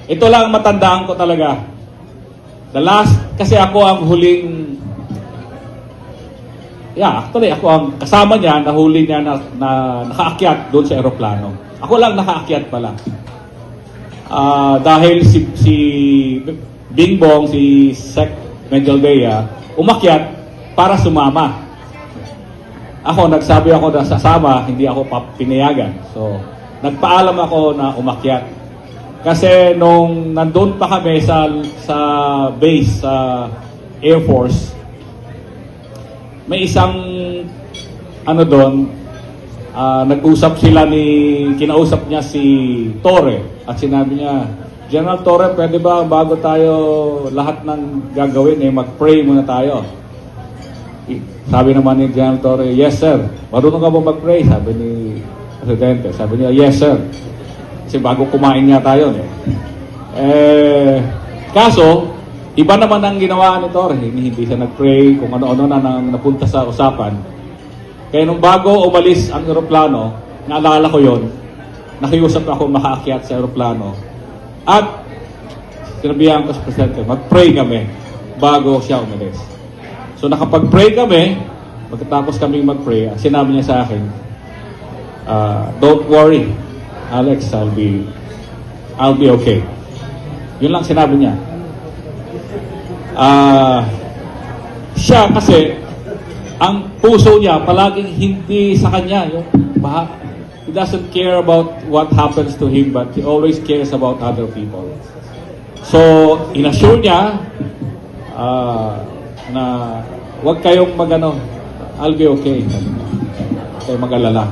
Ito lang ang matandaan ko talaga. The last, kasi ako ang huling, actually ako ang kasama niya, nahuli niya na nakaakyat doon sa eroplano. Ako lang nakaakyat pala. Dahil si Bingbong, si Sec Menjaldea, umakyat para sumama. Nagsabi ako na sasama, hindi ako pinayagan. So, nagpaalam ako na umakyat. Kasi nung nandun pa kami sa base, sa Air Force, may isang doon, nag-usap sila kinausap niya si Torre at sinabi niya, General Torre, pwede ba bago tayo lahat ng gagawin, mag-pray muna tayo? Sabi naman ni General Torre, yes sir. Marunong ka ba mag-pray? Sabi ni Presidente. Sabi niya, yes sir. Kasi bago kumain nga tayo. Kaso, iba naman ang ginawa ni Torre. Hindi siya nag-pray, kung ano-ano na nang napunta sa usapan. Kaya nung bago umalis ang eroplano, naalala ko yon, nakiusap ako makaakyat sa eroplano. At sinabihan ko sa Presidente, mag-pray kami bago siya umalis. So nakapag-pray kami, pagkatapos kaming mag-pray, sinabi niya sa akin, don't worry, Alex, I'll be okay. Yun lang sinabi niya. Siya kasi, ang puso niya palaging hindi sa kanya. He doesn't care about what happens to him, but he always cares about other people. So, inassure niya na huwag kayong I'll be okay. Huwag kayong mag-alala.